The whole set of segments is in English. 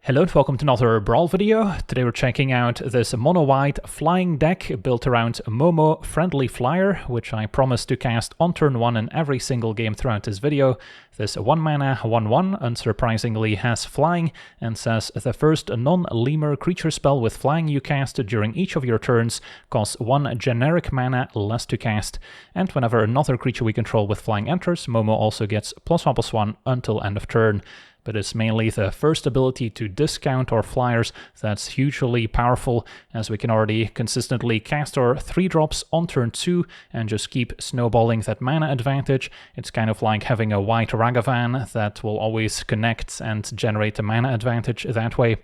Hello and welcome to another Brawl video. Today we're checking out this mono-white flying deck built around Momo Friendly Flier, which I promised to cast on turn 1 in every single game throughout this video. This 1 mana 1/1 unsurprisingly has flying and says the first non-lemur creature spell with flying you cast during each of your turns costs 1 generic mana less to cast, and whenever another creature we control with flying enters, Momo also gets +1/+1 until end of turn. But it's mainly the first ability to discount our flyers that's hugely powerful, as we can already consistently cast our 3-drops on turn 2 and just keep snowballing that mana advantage. It's kind of like having a white Ragavan that will always connect and generate a mana advantage that way.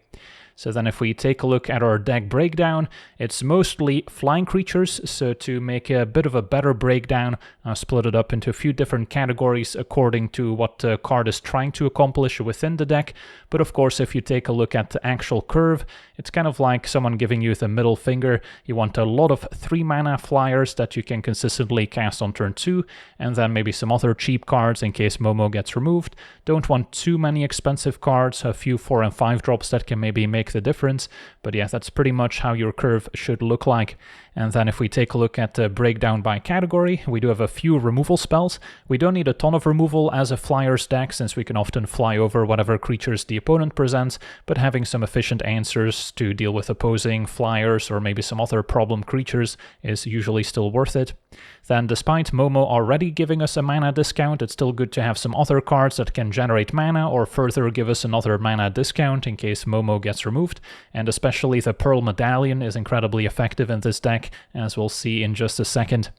So then if we take a look at our deck breakdown, it's mostly flying creatures, so to make a bit of a better breakdown, I've split it up into a few different categories according to what the card is trying to accomplish within the deck. But of course, if you take a look at the actual curve, it's kind of like someone giving you the middle finger. You want a lot of 3 mana flyers that you can consistently cast on turn 2, and then maybe some other cheap cards in case Momo gets removed. Don't want too many expensive cards, a few 4 and 5 drops that can maybe make the difference, but yeah, that's pretty much how your curve should look like. And then if we take a look at the breakdown by category, we do have a few removal spells. We don't need a ton of removal as a flyers deck, since we can often fly over whatever creatures the opponent presents, but having some efficient answers to deal with opposing flyers or maybe some other problem creatures is usually still worth it. Then despite Momo already giving us a mana discount, it's still good to have some other cards that can generate mana or further give us another mana discount in case Momo gets removed, and especially the Pearl Medallion is incredibly effective in this deck, as we'll see in just a second.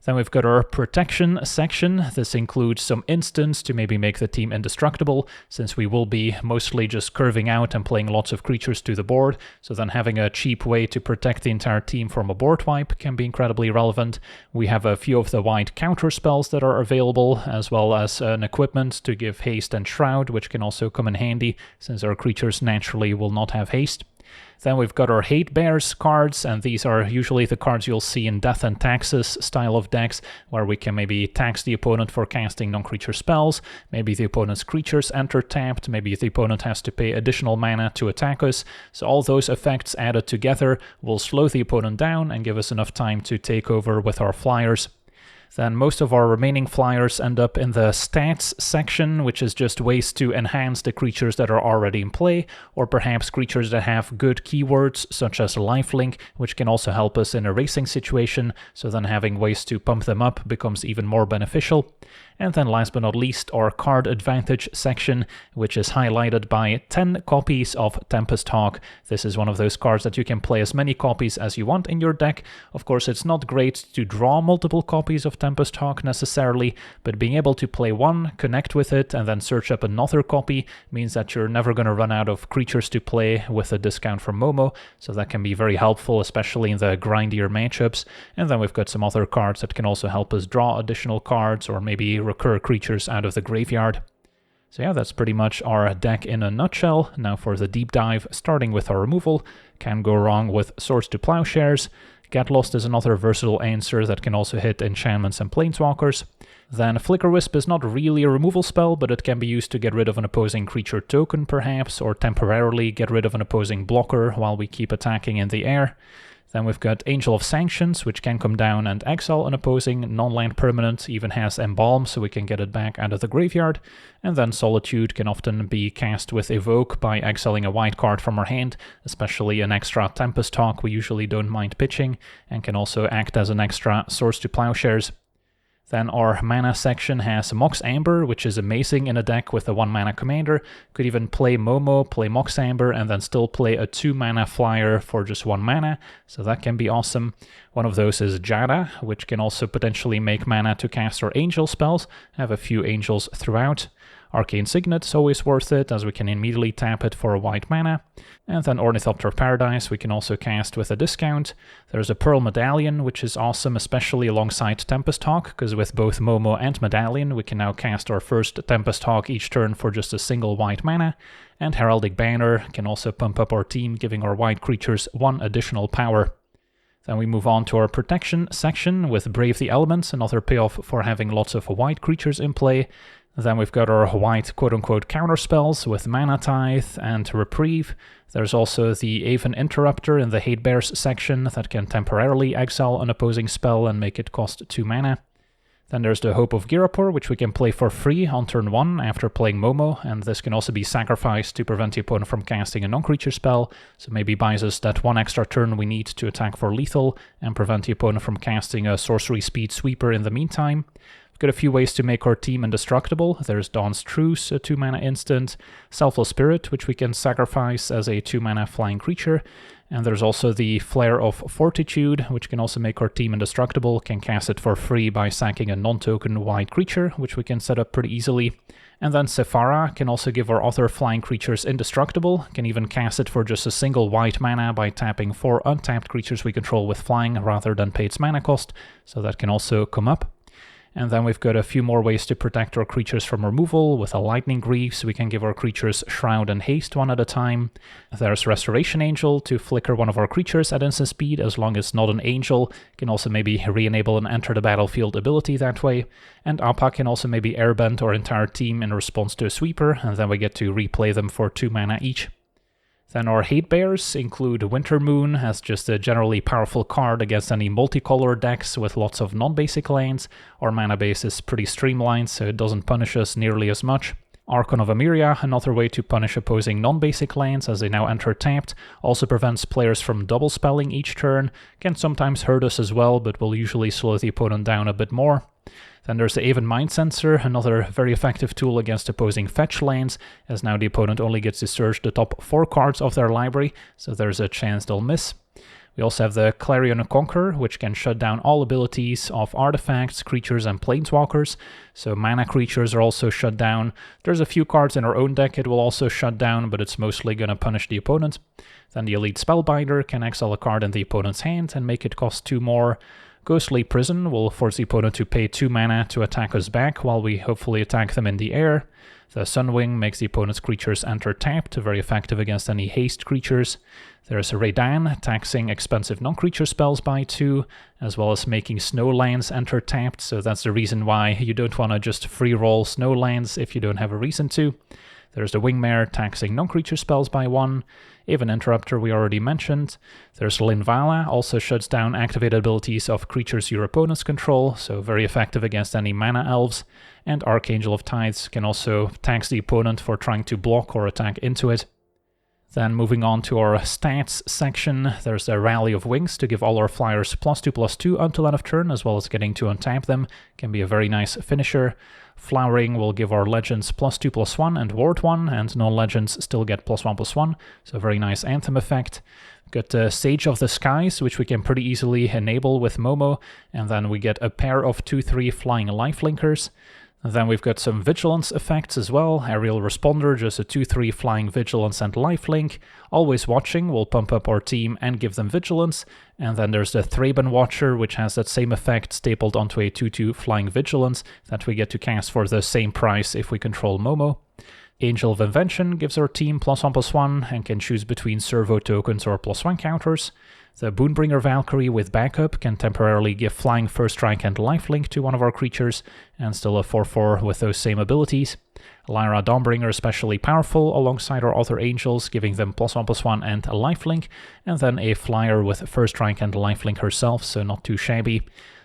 Then we've got our protection section. This includes some instants to maybe make the team indestructible, since we will be mostly just curving out and playing lots of creatures to the board, so then having a cheap way to protect the entire team from a board wipe can be incredibly relevant. We have a few of the white counter spells that are available, as well as an equipment to give haste and shroud, which can also come in handy, since our creatures naturally will not have haste. Then we've got our Hate Bears cards, and these are usually the cards you'll see in Death and Taxes style of decks, where we can maybe tax the opponent for casting non-creature spells, maybe the opponent's creatures enter tapped, maybe the opponent has to pay additional mana to attack us, so all those effects added together will slow the opponent down and give us enough time to take over with our flyers. Then most of our remaining flyers end up in the stats section, which is just ways to enhance the creatures that are already in play, or perhaps creatures that have good keywords such as lifelink, which can also help us in a racing situation, so then having ways to pump them up becomes even more beneficial. And then last but not least, our card advantage section, which is highlighted by 10 copies of Tempest Hawk. This is one of those cards that you can play as many copies as you want in your deck. Of course, it's not great to draw multiple copies of Tempest Hawk necessarily, but being able to play one, connect with it, and then search up another copy means that you're never going to run out of creatures to play with a discount from Momo, so that can be very helpful, especially in the grindier matchups. And then we've got some other cards that can also help us draw additional cards or maybe recur creatures out of the graveyard. So yeah, that's pretty much our deck in a nutshell. Now for the deep dive, starting with our removal. Can go wrong with Swords to Plowshares. Get Lost is another versatile answer that can also hit enchantments and planeswalkers. Then Flicker Wisp is not really a removal spell, but it can be used to get rid of an opposing creature token perhaps, or temporarily get rid of an opposing blocker while we keep attacking in the air. Then we've got Angel of Sanctions, which can come down and exile an opposing non-land permanent, even has Embalm, so we can get it back out of the graveyard. And then Solitude can often be cast with Evoke by exiling a white card from our hand, especially an extra Tempest Hawk we usually don't mind pitching, and can also act as an extra Swords to Plowshares. Then our mana section has Mox Amber, which is amazing in a deck with a 1 mana commander. Could even play Momo, play Mox Amber, and then still play a 2 mana flyer for just 1 mana, so that can be awesome. One of those is Jada, which can also potentially make mana to cast our angel spells. I have a few angels throughout. Arcane Signet is always worth it, as we can immediately tap it for a white mana. And then Ornithopter of Paradise we can also cast with a discount. There's a Pearl Medallion, which is awesome, especially alongside Tempest Hawk, because with both Momo and Medallion we can now cast our first Tempest Hawk each turn for just a single white mana. And Heraldic Banner can also pump up our team, giving our white creatures 1 additional power. Then we move on to our protection section with Brave the Elements, another payoff for having lots of white creatures in play. Then we've got our white quote-unquote counter spells with Mana Tithe and Reprieve. There's also the Aven Interrupter in the Hei Bai's section that can temporarily exile an opposing spell and make it cost 2 mana. Then there's the Hope of Girapur, which we can play for free on turn 1 after playing Momo, and this can also be sacrificed to prevent the opponent from casting a non-creature spell, so maybe buys us that 1 extra turn we need to attack for lethal and prevent the opponent from casting a sorcery speed sweeper in the meantime. We've got a few ways to make our team indestructible. There's Dawn's Truce, a 2 mana instant, Selfless Spirit, which we can sacrifice as a 2 mana flying creature, and there's also the Flare of Fortitude, which can also make our team indestructible, can cast it for free by sacking a non-token white creature, which we can set up pretty easily. And then Sephara can also give our other flying creatures indestructible, can even cast it for just a single white mana by tapping 4 untapped creatures we control with flying rather than pay its mana cost, so that can also come up. And then we've got a few more ways to protect our creatures from removal with a Lightning Greaves, so we can give our creatures Shroud and Haste 1 at a time. There's Restoration Angel to flicker one of our creatures at instant speed as long as not an angel. Can also maybe re-enable an Enter the Battlefield ability that way. And Appa can also maybe airbend our entire team in response to a sweeper, and then we get to replay them for 2 mana each. Then our Hei Bai's include Winter Moon as just a generally powerful card against any multicolor decks with lots of non-basic lands. Our mana base is pretty streamlined, so it doesn't punish us nearly as much. Archon of Emiria, another way to punish opposing non-basic lands as they now enter tapped, also prevents players from double spelling each turn, can sometimes hurt us as well, but will usually slow the opponent down a bit more. Then there's the Aven Mind Sensor, another very effective tool against opposing fetch lands, as now the opponent only gets to search the top 4 cards of their library, so there's a chance they'll miss. We also have the Clarion Conqueror, which can shut down all abilities of artifacts, creatures, and planeswalkers, so mana creatures are also shut down. There's a few cards in our own deck it will also shut down, but it's mostly going to punish the opponent. Then the Elite Spellbinder can exile a card in the opponent's hand and make it cost 2 more. Ghostly Prison will force the opponent to pay 2 mana to attack us back while we hopefully attack them in the air. The Sunwing makes the opponent's creatures enter tapped, very effective against any haste creatures. There's Raidan, taxing expensive non-creature spells by 2, as well as making snow lands enter tapped, so that's the reason why you don't want to just free roll snow lands if you don't have a reason to. There's the Wingmare, taxing non-creature spells by 1. Aven Interrupter we already mentioned. There's Linvala, also shuts down activated abilities of creatures your opponents control, so very effective against any mana elves. And Archangel of Tides can also tax the opponent for trying to block or attack into it. Then moving on to our stats section, there's the Rally of Wings to give all our flyers +2/+2 until end of turn, as well as getting to untap them. Can be a very nice finisher. Flowering will give our legends +2/+1 and ward 1, and non-legends still get +1/+1, so a very nice anthem effect. We've got Sage of the Skies, which we can pretty easily enable with Momo, and then we get a pair of 2/3 flying lifelinkers. And then we've got some Vigilance effects as well. Aerial Responder, just a 2/3 flying Vigilance and lifelink. Always Watching will pump up our team and give them Vigilance. And then there's the Thraben Watcher, which has that same effect stapled onto a 2/2 flying Vigilance that we get to cast for the same price if we control Momo. Angel of Invention gives our team +1/+1 and can choose between servo tokens or +1 counters. The Boonbringer Valkyrie with backup can temporarily give flying First Strike and lifelink to one of our creatures, and still a 4/4 with those same abilities. Lyra Dawnbringer especially powerful alongside our other angels, giving them +1/+1 and a lifelink, and then a Flier with First Strike and lifelink herself, so not too shabby.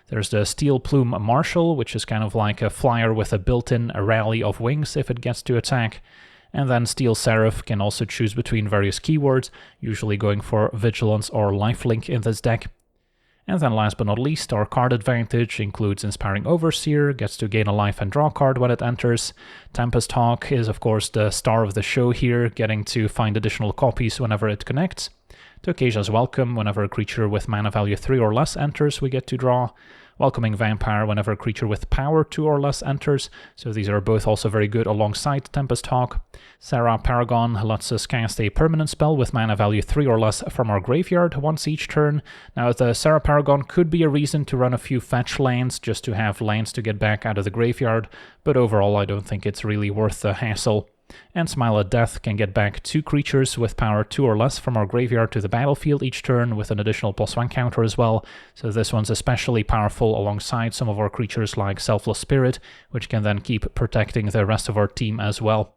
There's the Steel Plume Marshal, which is kind of like a Flyer with a built-in rally of wings if it gets to attack. And then Steel Seraph can also choose between various keywords, usually going for Vigilance or Lifelink in this deck. And then last but not least, our card advantage includes Inspiring Overseer, gets to gain a life and draw a card when it enters. Tempest Hawk is of course the star of the show here, getting to find additional copies whenever it connects. Tokasia's Welcome, whenever a creature with mana value 3 or less enters, we get to draw. Welcoming Vampire, whenever a creature with power 2 or less enters, so these are both also very good alongside Tempest Hawk. Sarah Paragon lets us cast a permanent spell with mana value 3 or less from our graveyard once each turn. Now the Sarah Paragon could be a reason to run a few fetch lands just to have lands to get back out of the graveyard, but overall I don't think it's really worth the hassle. And Smile at Death can get back 2 creatures with power 2 or less from our graveyard to the battlefield each turn with an additional +1 counter as well. So this one's especially powerful alongside some of our creatures like Selfless Spirit, which can then keep protecting the rest of our team as well.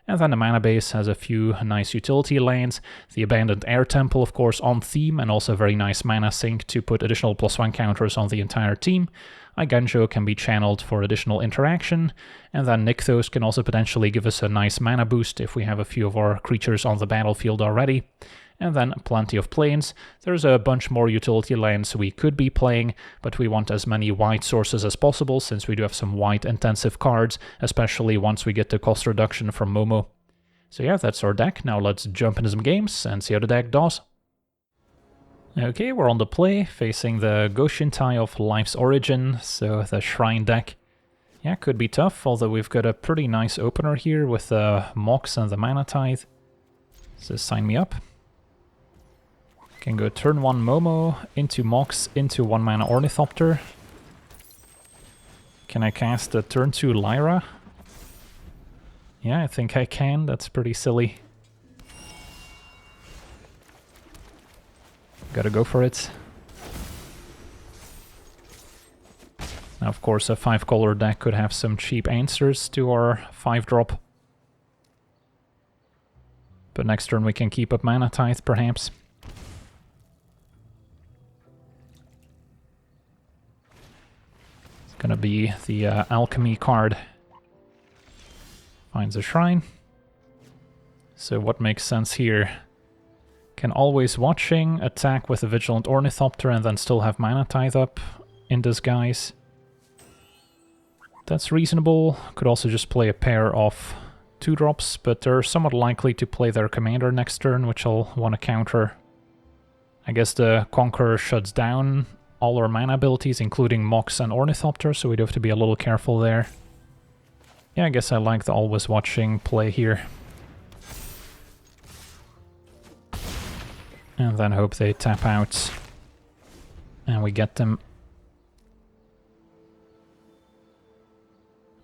And then the mana base has a few nice utility lands. The Abandoned Air Temple, of course, on theme, and also a very nice mana sink to put additional +1 counters on the entire team. Iganjo can be channeled for additional interaction, and then Nykthos can also potentially give us a nice mana boost if we have a few of our creatures on the battlefield already. And then plenty of planes. There's a bunch more utility lands we could be playing, but we want as many white sources as possible since we do have some white intensive cards, especially once we get the cost reduction from Momo. So yeah, that's our deck. Now let's jump into some games and see how the deck does. Okay, we're on the play, facing the Go-Shintai of Life's Origin, so the Shrine deck. Yeah, could be tough, although we've got a pretty nice opener here with the Mox and the Mana Tithe. So sign me up. Can go turn 1 Momo, into Mox, into 1 mana Ornithopter. Can I cast a turn 2 Lyra? Yeah, I think I can. That's pretty silly. Gotta go for it. Now, of course, a 5-color deck could have some cheap answers to our 5-drop. But next turn we can keep up Mana Tithe, perhaps. Gonna be the Alchemy card. Finds a Shrine. So what makes sense here? Can Always Watching, attack with a Vigilant Ornithopter and then still have Mana Tithe up in disguise. That's reasonable. Could also just play a pair of 2-drops, but they're somewhat likely to play their commander next turn, which I'll want to counter. I guess the Conqueror shuts down all our mana abilities, including Mox and Ornithopter, so we do have to be a little careful there. Yeah, I guess I like the Always Watching play here. And then hope they tap out. And we get them.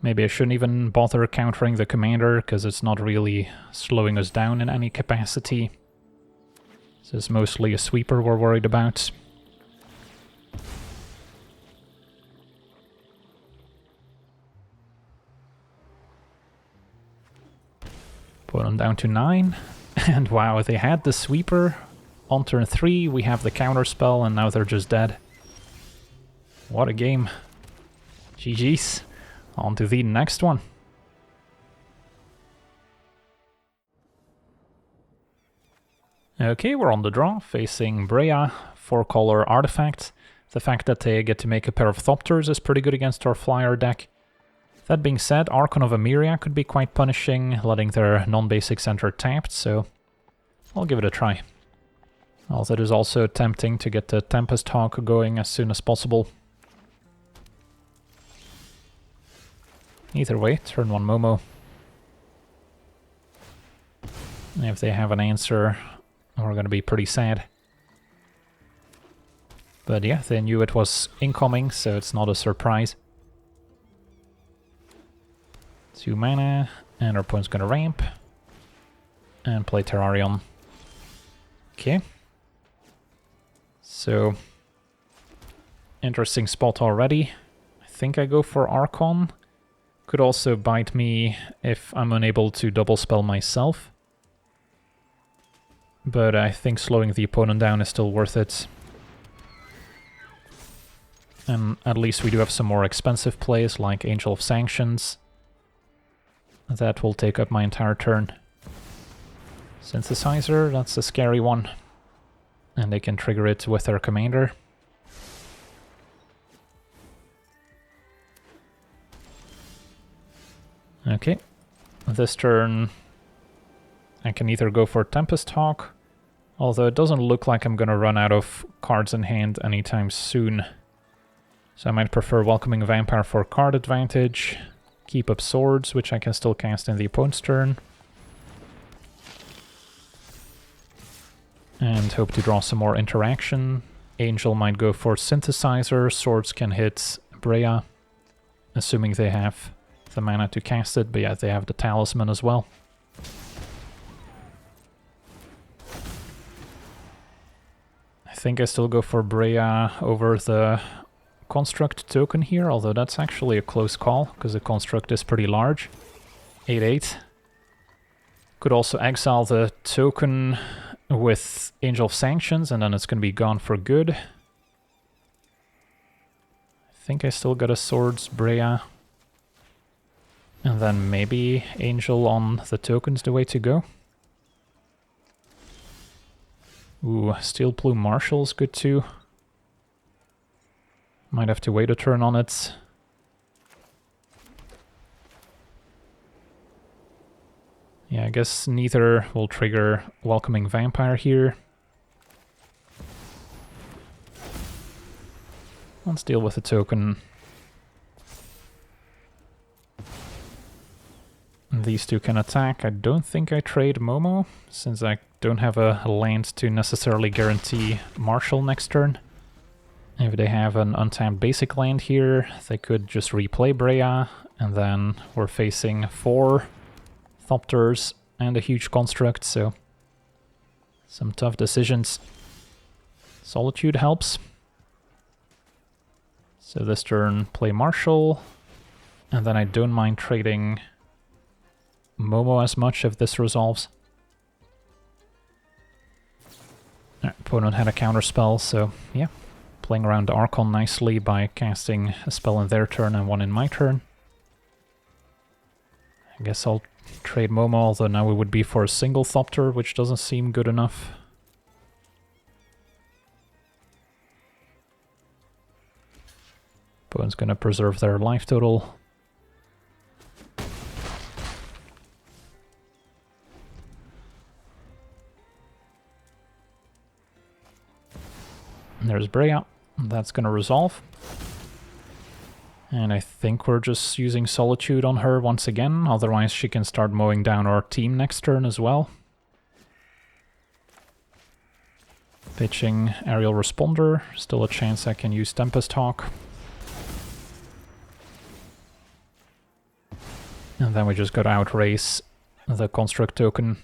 Maybe I shouldn't even bother countering the commander, because it's not really slowing us down in any capacity. This is mostly a sweeper we're worried about. Put them down to 9. And wow, they had the sweeper. On turn 3 we have the counter spell and now they're just dead. What a game. GG's. On to the next one. Okay, we're on the draw, facing Breya, 4-color artifact. The fact that they get to make a pair of Thopters is pretty good against our Flier deck. That being said, Archon of Emeria could be quite punishing, letting their non-basic center tapped, so I'll give it a try. Although it is also tempting to get the Tempest Hawk going as soon as possible. Either way, turn 1 Momo. And if they have an answer, we're gonna be pretty sad. But yeah, they knew it was incoming, so it's not a surprise. 2 mana, and our opponent's gonna ramp. And play Terrarion. Okay. So, interesting spot already. I think I go for Archon. Could also bite me if I'm unable to double spell myself. But I think slowing the opponent down is still worth it. And at least we do have some more expensive plays like Angel of Sanctions. That will take up my entire turn. Synthesizer, that's a scary one. And they can trigger it with their commander. Okay. This turn I can either go for Tempest Hawk, although it doesn't look like I'm gonna run out of cards in hand anytime soon. So I might prefer Welcoming Vampire for card advantage. Keep up Swords, which I can still cast in the opponent's turn. And hope to draw some more interaction. Angel might go for Synthesizer. Swords can hit Breya, assuming they have the mana to cast it, but yeah, they have the talisman as well. I think I still go for Breya over the construct token here, although that's actually a close call, because the construct is pretty large. 8/8. Could also exile the token with Angel of Sanctions, and then it's going to be gone for good. I think I still got a Swords Breya. And then maybe Angel on the token's the way to go. Ooh, Steel Plume Marshal's good too. Might have to wait a turn on it. Yeah, I guess neither will trigger Welcoming Vampire here. Let's deal with the token. These two can attack. I don't think I trade Momo, since I don't have a land to necessarily guarantee Marshal next turn. If they have an untapped basic land here, they could just replay Breya, and then we're facing 4 Thopters and a huge construct, so some tough decisions. Solitude helps. So this turn, play Marshal, and then I don't mind trading Momo as much if this resolves. Opponent had a counterspell, so yeah. Playing around the Archon nicely by casting a spell in their turn and one in my turn. I guess I'll trade Momo, although now it would be for a single Thopter, which doesn't seem good enough. Opponent's gonna preserve their life total. There's Breya. That's gonna resolve. And I think we're just using Solitude on her once again, otherwise she can start mowing down our team next turn as well. Pitching Aerial Responder, still a chance I can use Tempest Hawk. And then we just gotta outrace the Construct token.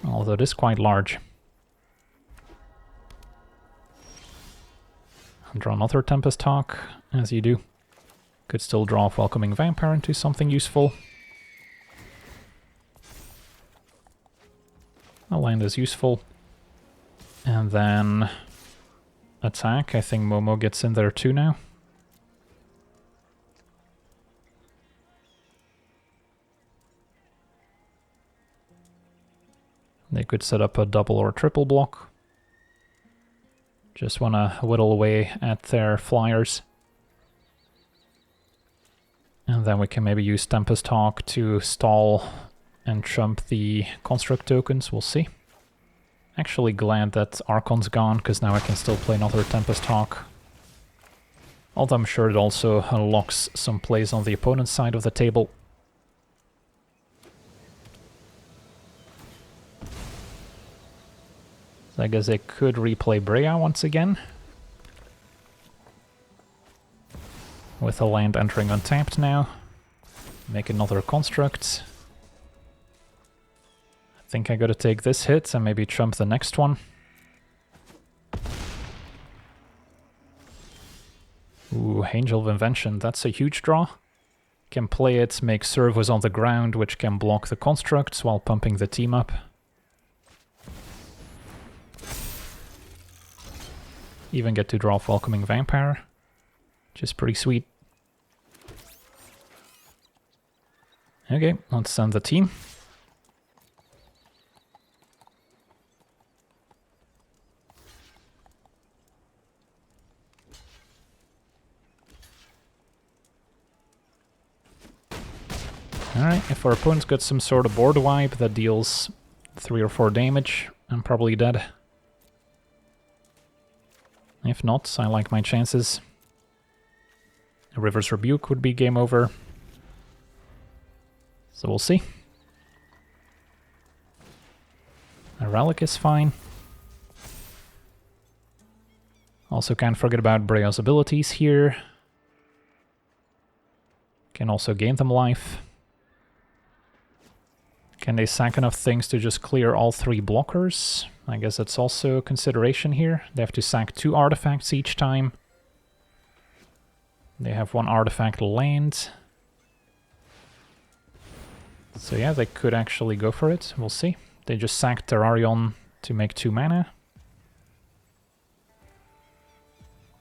Although it is quite large. Draw another Tempest Hawk, as you do. Could still draw off Welcoming Vampire into something useful. A land is useful. And then attack. I think Momo gets in there too now. They could set up a double or triple block. Just want to whittle away at their flyers. And then we can maybe use Tempest Hawk to stall and chump the construct tokens, we'll see. Actually glad that Archon's gone, because now I can still play another Tempest Hawk. Although I'm sure it also unlocks some plays on the opponent's side of the table. So I guess I could replay Breya once again. With a land entering untapped now. Make another construct. I think I gotta take this hit and maybe chump the next one. Ooh, Angel of Invention, that's a huge draw. Can play it, make Servos on the ground, which can block the constructs while pumping the team up. Even get to draw off Welcoming Vampire, which is pretty sweet. Okay, let's send the team. Alright, if our opponent's got some sort of board wipe that deals 3 or 4 damage, I'm probably dead. If not, I like my chances. A River's Rebuke would be game over. So we'll see. A Relic is fine. Also can't forget about Breya's abilities here. Can also gain them life. Can they sack enough things to just clear all 3 blockers? I guess that's also a consideration here. They have to sack 2 artifacts each time. They have 1 artifact land. So yeah, they could actually go for it. We'll see. They just sacked Terrarion to make 2 mana.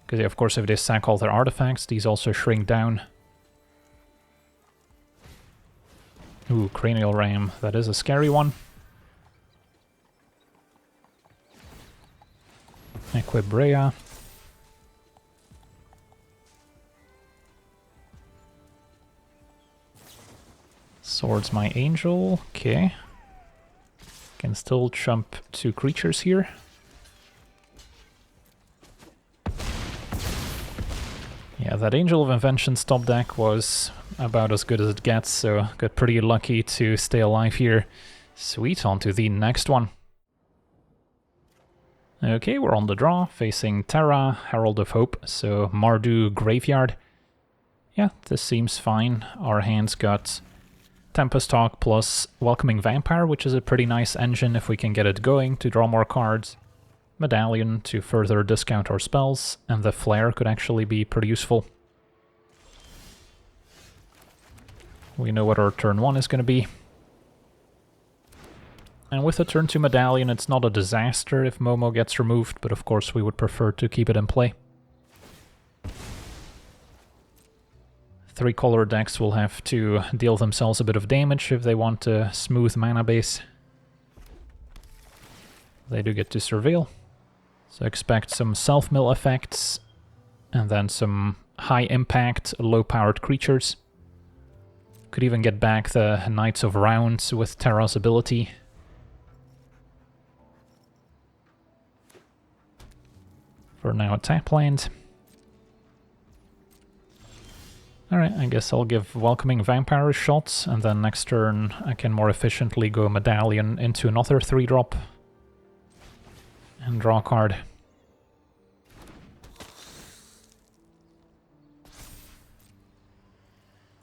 Because of course if they sack all their artifacts, these also shrink down. Ooh, Cranial Ram. That is a scary one. Equip Breya. Swords my Angel. Okay. Can still jump 2 creatures here. Yeah, that Angel of Invention's top deck was about as good as it gets, so got pretty lucky to stay alive here. Sweet, on to the next one. Okay, we're on the draw, facing Terra, Herald of Hope, so Mardu Graveyard. Yeah, this seems fine. Our hand's got Tempest Hawk plus Welcoming Vampire, which is a pretty nice engine if we can get it going to draw more cards. Medallion to further discount our spells, and the Flier could actually be pretty useful. We know what our turn 1 is going to be. And with a turn 2 Medallion, it's not a disaster if Momo gets removed, but of course we would prefer to keep it in play. 3-color decks will have to deal themselves a bit of damage if they want a smooth mana base. They do get to Surveil. So expect some self-mill effects, and then some high-impact, low-powered creatures. Could even get back the Knights of Rounds with Terra's ability. For now, a tap land. Alright, I guess I'll give Welcoming Vampire a shot, and then next turn I can more efficiently go Medallion into another 3-drop. And draw a card.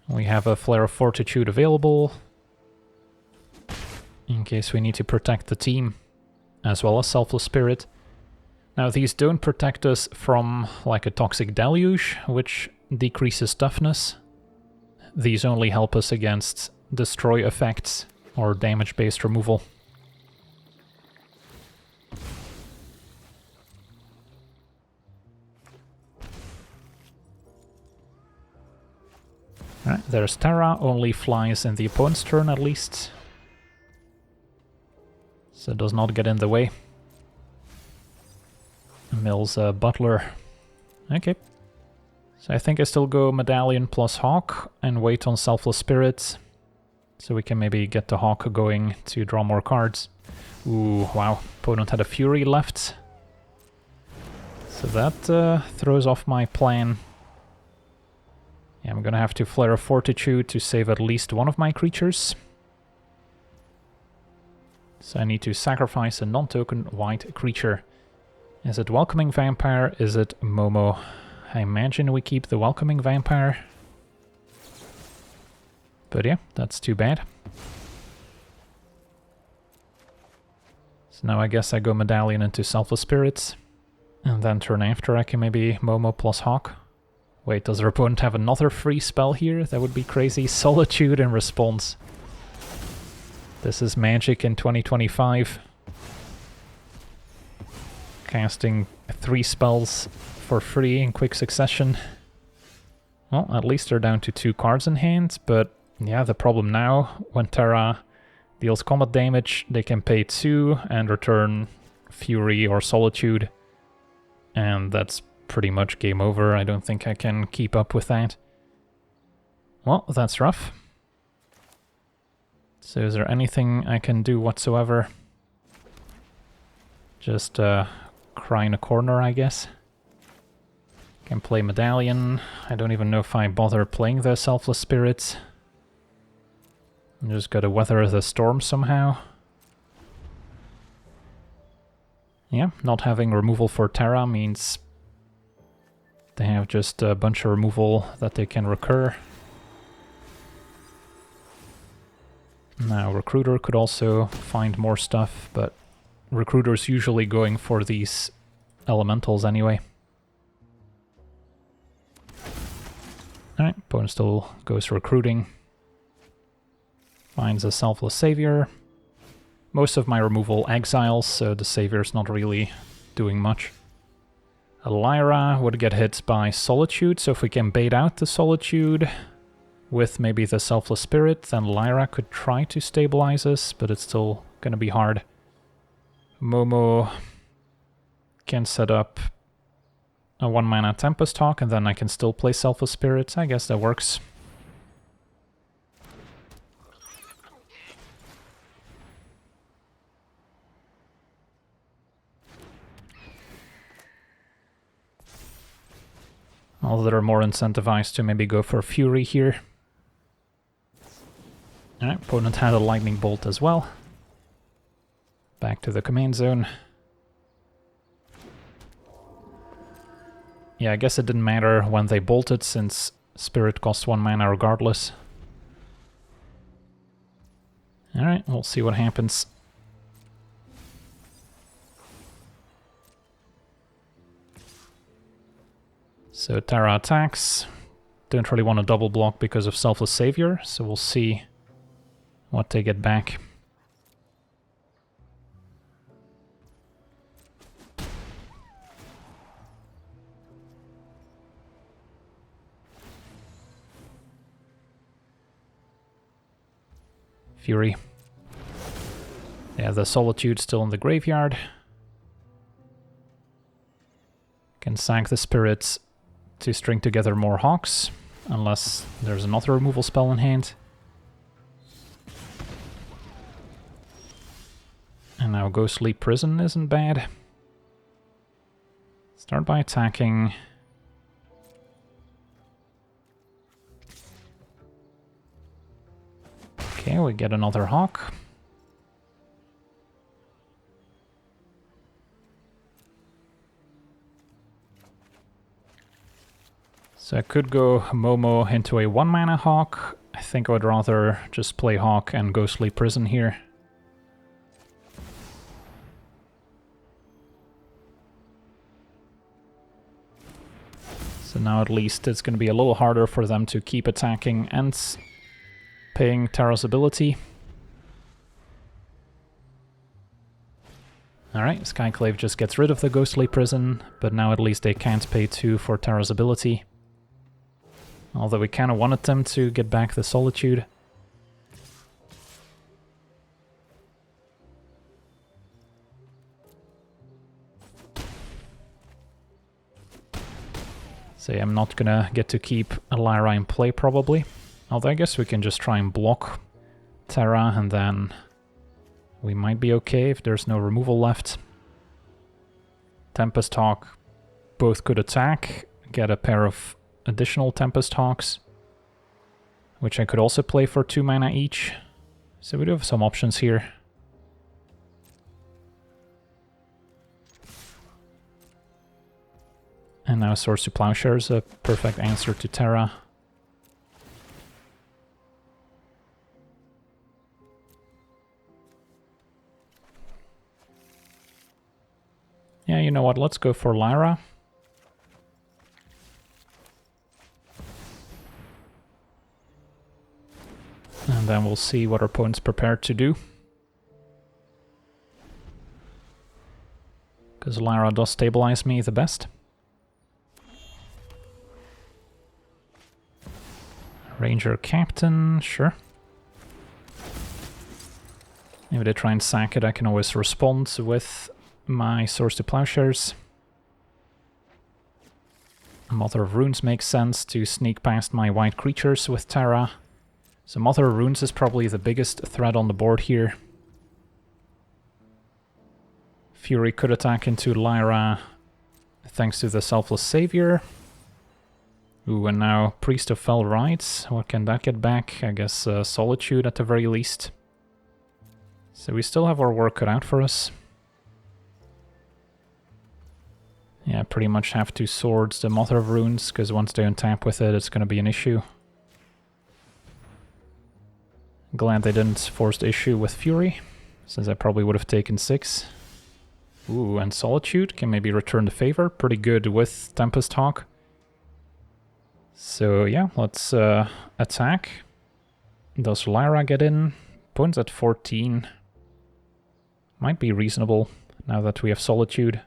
We have a Flare of Fortitude available, in case we need to protect the team, as well as Selfless Spirit. Now these don't protect us from like a Toxic Deluge, which decreases toughness. These only help us against destroy effects or damage-based removal. Alright, there's Terra, only flies in the opponent's turn at least. So it does not get in the way. Mills Butler. Okay. So I think I still go Medallion plus Hawk and wait on Selfless Spirit. So we can maybe get the Hawk going to draw more cards. Ooh, wow. Opponent had a Fury left. So that throws off my plan. Yeah, I'm gonna have to Flare of Fortitude to save at least one of my creatures. So I need to sacrifice a non-token white creature. Is it Welcoming Vampire? Is it Momo? I imagine we keep the Welcoming Vampire. But yeah, that's too bad. So now I guess I go Medallion into Selfless Spirits. And then turn after I can maybe Momo plus Hawk. Wait, does our opponent have another free spell here? That would be crazy. Solitude in response. This is Magic in 2025. Casting 3 spells for free in quick succession. Well, at least they're down to 2 cards in hand, but yeah, the problem now, when Terra deals combat damage, they can pay 2 and return Fury or Solitude. And that's pretty much game over. I don't think I can keep up with that. Well, that's rough. So is there anything I can do whatsoever? Just cry in a corner, I guess. Can play Medallion. I don't even know if I bother playing the Selfless Spirits. I'm just gotta weather the storm somehow. Yeah, not having removal for Terra means they have just a bunch of removal that they can recur. Now Recruiter could also find more stuff, but Recruiter's usually going for these elementals anyway. Alright, opponent still goes recruiting. Finds a Selfless Savior. Most of my removal exiles, so the Savior's not really doing much. A Lyra would get hit by Solitude, so if we can bait out the Solitude with maybe the Selfless Spirit, then Lyra could try to stabilize us, but it's still gonna be hard. Momo can set up a 1-mana Tempest Hawk, and then I can still play Selfless Spirit. I guess that works. Although they're more incentivized to maybe go for Fury here. Alright, opponent had a Lightning Bolt as well. Back to the command zone. Yeah, I guess it didn't matter when they bolted, since Spirit costs 1 mana regardless. Alright, we'll see what happens. So Terra attacks. Don't really want to double block because of Selfless Savior, so we'll see what they get back. Fury. Yeah, the Solitude still in the graveyard. Can sack the spirits to string together more Hawks, unless there's another removal spell in hand. And now Ghostly Prison isn't bad. Start by attacking. Okay, we get another Hawk. So I could go Momo into a 1-mana Hawk. I think I would rather just play Hawk and Ghostly Prison here. So now at least it's going to be a little harder for them to keep attacking and paying Terra's ability. Alright, Skyclave just gets rid of the Ghostly Prison, but now at least they can't pay 2 for Terra's ability. Although we kind of wanted them to get back the Solitude. So yeah, I'm not gonna get to keep a Lyra in play probably. Although I guess we can just try and block Terra, and then we might be okay if there's no removal left. Tempest Hawk both could attack, get a pair of additional Tempest Hawks, which I could also play for 2 mana each. So we do have some options here. And now Swords to Plowshare is a perfect answer to Terra. Yeah, you know what, let's go for Lyra. And then we'll see what our opponent's prepared to do. Because Lyra does stabilize me the best. Ranger Captain, sure. If they try and sack it, I can always respond with my Swords to Plowshares. Mother of Runes makes sense to sneak past my white creatures with Terra. So Mother of Runes is probably the biggest threat on the board here. Fury could attack into Lyra thanks to the Selfless Savior. Ooh, and now Priest of Fell Rites. What can that get back? I guess Solitude at the very least. So we still have our work cut out for us. Yeah, pretty much have to Swords the Mother of Runes, because once they untap with it, it's going to be an issue. Glad they didn't force the issue with Fury, since I probably would have taken 6. Ooh, and Solitude can maybe return the favor. Pretty good with Tempest Hawk. So yeah, let's attack. Does Lyra get in? Points at 14. Might be reasonable now that we have Solitude.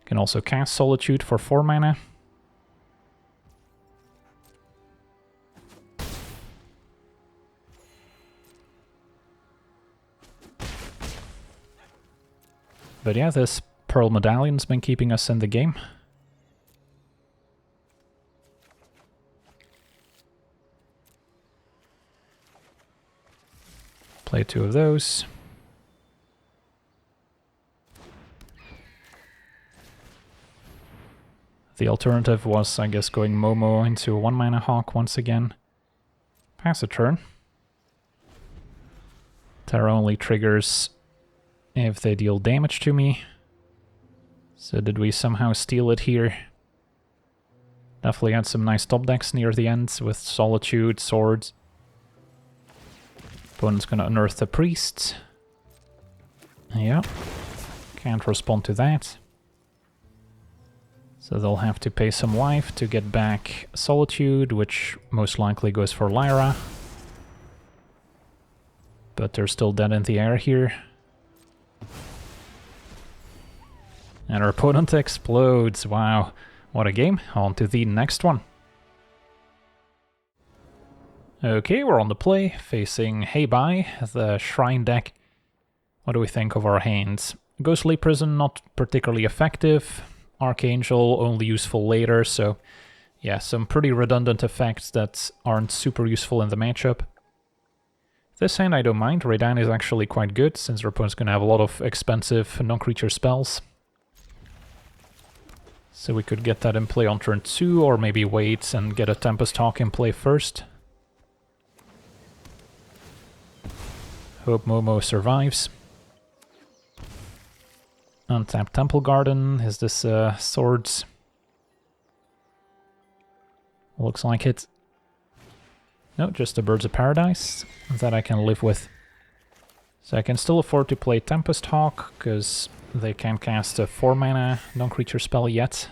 Can also cast Solitude for 4 mana. But yeah, this Pearl Medallion's been keeping us in the game. Play 2 of those. The alternative was, I guess, going Momo into a 1-mana Hawk once again. Pass a turn. Terra only triggers if they deal damage to me. So did we somehow steal it here? Definitely had some nice top decks near the end with Solitude, Swords. Opponent's gonna unearth the Priest. Yeah. Can't respond to that. So they'll have to pay some life to get back Solitude, which most likely goes for Lyra. But they're still dead in the air here. And our opponent explodes. Wow, what a game. On to the next one. Okay, we're on the play, facing Hei Bai, the Shrine deck. What do we think of our hands? Ghostly Prison, not particularly effective. Archangel, only useful later, so yeah, some pretty redundant effects that aren't super useful in the matchup. This hand I don't mind. Redan is actually quite good, since our opponent's going to have a lot of expensive non-creature spells. So we could get that in play on turn 2, or maybe wait and get a Tempest Hawk in play first. Hope Momo survives. Untapped Temple Garden. Is this Swords? Looks like it. No, just the Birds of Paradise. That I can live with. So I can still afford to play Tempest Hawk, because they can't cast a 4-mana non-creature spell yet.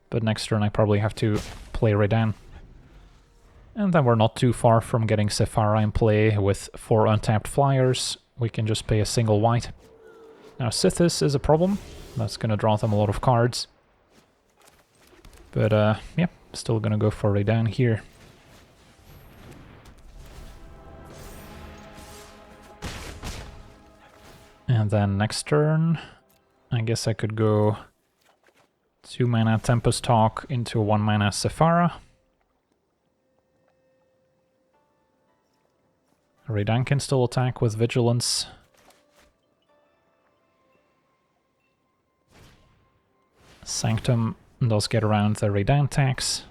But next turn I probably have to play Redan. And then we're not too far from getting Sephara in play with 4 untapped flyers. We can just pay a single white. Now Sithis is a problem. That's going to draw them a lot of cards. But yeah, still going to go for Redan here. And then next turn, I guess I could go 2-mana Tempest Hawk into 1-mana Sephara. Redan can still attack with Vigilance. Sanctum does get around the Redan tax.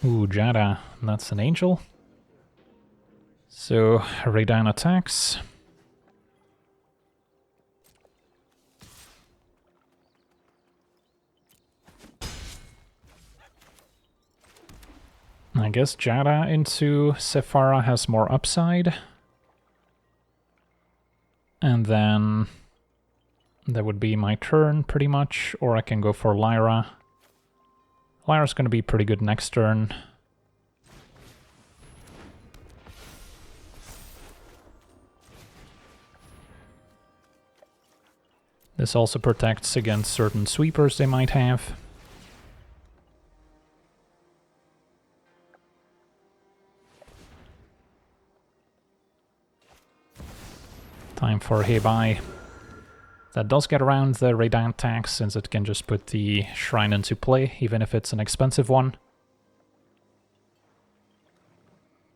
Ooh, Jada, that's an angel. So Redan attacks. I guess Jada into Sephara has more upside. And then that would be my turn, pretty much. Or I can go for Lyra. Lyra's going to be pretty good next turn. This also protects against certain sweepers they might have. Time for Hei Bai. That does get around the Redan tax, since it can just put the shrine into play, even if it's an expensive one.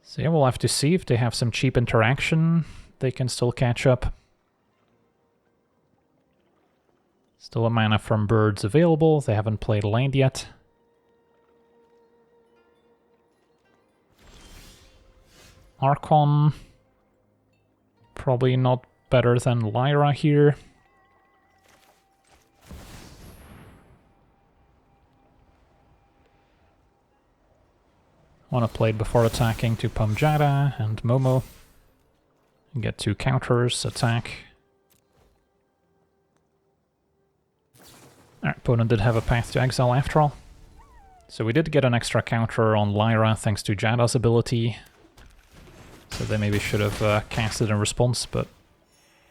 So yeah, we'll have to see if they have some cheap interaction. They can still catch up. Still a mana from Birds available. They haven't played land yet. Archon. Probably not better than Lyra here. Want to play it before attacking to pump Jada and Momo. Get 2 counters, attack. Our opponent did have a path to exile after all. So we did get an extra counter on Lyra thanks to Jada's ability. So they maybe should have cast it in response, but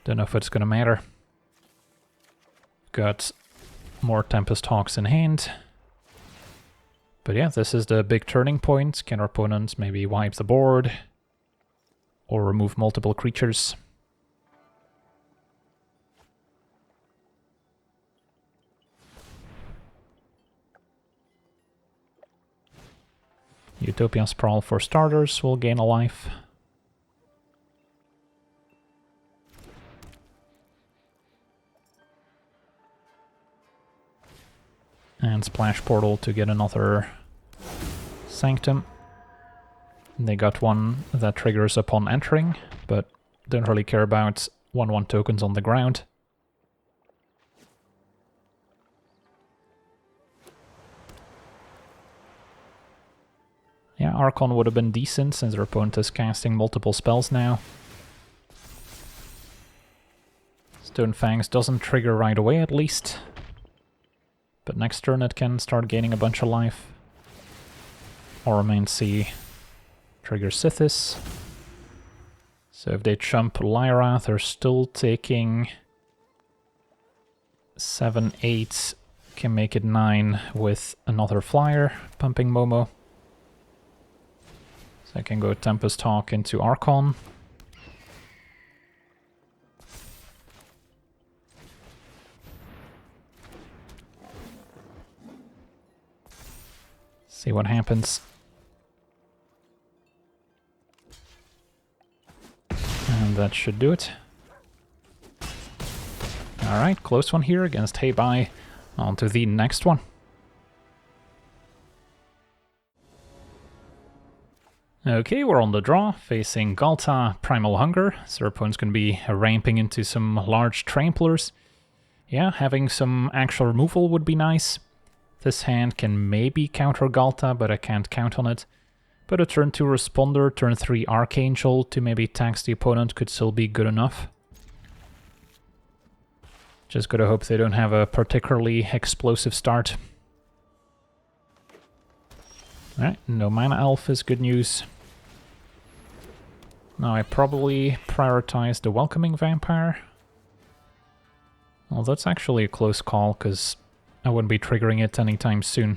don't know if it's gonna matter. Got more Tempest Hawks in hand. But yeah, this is the big turning point. Can our opponent maybe wipe the board? Or remove multiple creatures? Utopia Sprawl for starters will gain a life. And Splash Portal to get another Sanctum. They got one that triggers upon entering, but don't really care about 1/1 tokens on the ground. Yeah, Archon would have been decent since their opponent is casting multiple spells now. Stone Fangs doesn't trigger right away at least. But next turn it can start gaining a bunch of life. Oromancy triggers Sithis. So if they chump Lyra, they're still taking 7, 8, can make it 9 with another Flier, pumping Momo. So I can go Tempest Hawk into Archon. See what happens. And that should do it. Alright, close one here against Hei Bai. On to the next one. Okay, we're on the draw, facing Ghalta, Primal Hunger. So our opponent's going to be ramping into some large tramplers. Yeah, having some actual removal would be nice. This hand can maybe counter Ghalta, but I can't count on it. But a turn 2 Responder, turn 3 Archangel to maybe tax the opponent could still be good enough. Just gotta hope they don't have a particularly explosive start. Alright, no Mana Elf is good news. Now I probably prioritize the Welcoming Vampire. Well, that's actually a close call, because I wouldn't be triggering it anytime soon.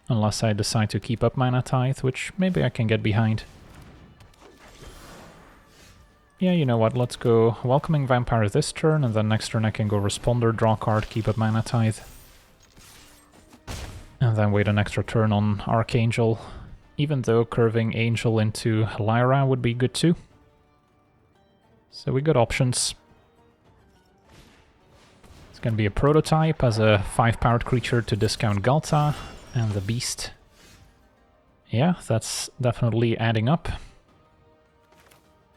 Unless I decide to keep up Mana Tithe, which maybe I can get behind. Yeah, you know what, let's go Welcoming Vampire this turn, and then next turn I can go Responder, draw card, keep up Mana Tithe. And then wait an extra turn on Archangel, even though curving Angel into Lyra would be good too. So we got options. It's gonna be a Prototype as a 5-powered creature to discount Ghalta and the Beast. Yeah, that's definitely adding up.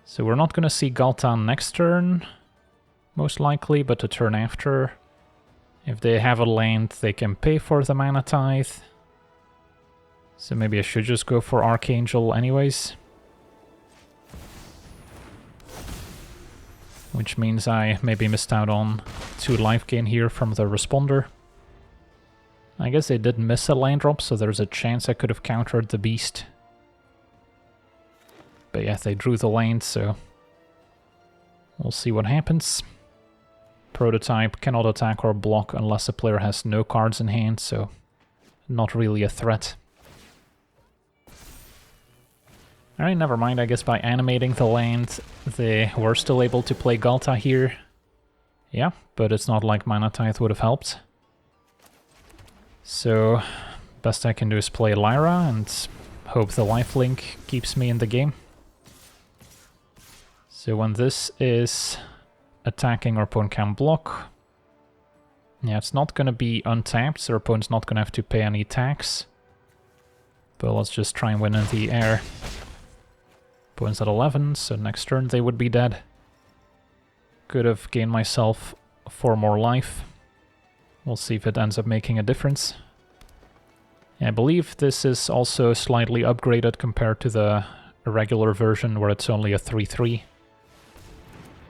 So we're not gonna see Ghalta next turn, most likely, but the turn after. If they have a land, they can pay for the Mana Tithe. So maybe I should just go for Archangel anyways. Which means I maybe missed out on 2 life gain here from the Responder. I guess they did miss a land drop, so there's a chance I could have countered the Beast. But yeah, they drew the land, so we'll see what happens. Prototype cannot attack or block unless the player has no cards in hand, so not really a threat. Alright, never mind, I guess by animating the land, they were still able to play Ghalta here. Yeah, but it's not like Mana Tithe would have helped. So, best I can do is play Lyra and hope the lifelink keeps me in the game. So when this is attacking, our opponent can block. Yeah, it's not going to be untapped, so our opponent's not going to have to pay any tax. But let's just try and win in the air. Opponent's at 11, so next turn they would be dead. Could have gained myself 4 more life. We'll see if it ends up making a difference. I believe this is also slightly upgraded compared to the regular version where it's only a 3/3.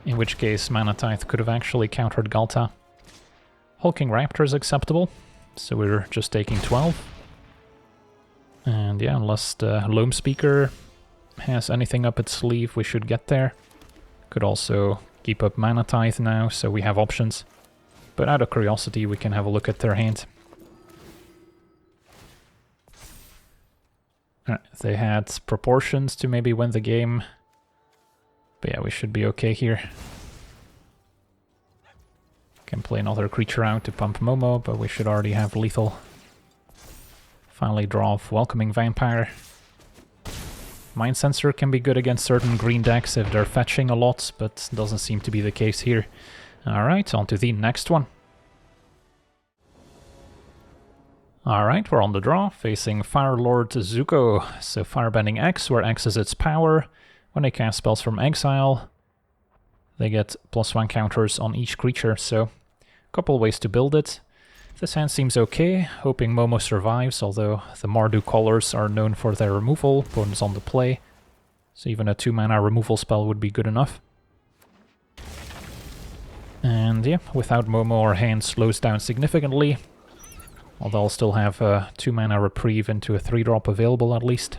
In which case Mana Tithe could have actually countered Ghalta. Hulking Raptor is acceptable, so we're just taking 12. And yeah, unless the Loam Speaker has anything up its sleeve, we should get there. Could also keep up Mana Tithe now, so we have options. But out of curiosity, we can have a look at their hand. They had proportions to maybe win the game. But yeah, we should be okay here. Can play another creature out to pump Momo, but we should already have lethal. Finally draw off Welcoming Vampire. Mind Sensor can be good against certain green decks if they're fetching a lot, but doesn't seem to be the case here. Alright, on to the next one. Alright, we're on the draw, facing Fire Lord Zuko. So Firebending X, where X is its power. When they cast spells from exile, they get +1 counters on each creature, so a couple ways to build it. This hand seems okay, hoping Momo survives, although the Mardu colors are known for their removal, opponents on the play, so even a 2-mana removal spell would be good enough. And yeah, without Momo our hand slows down significantly, although I'll still have a 2-mana reprieve into a 3-drop available at least.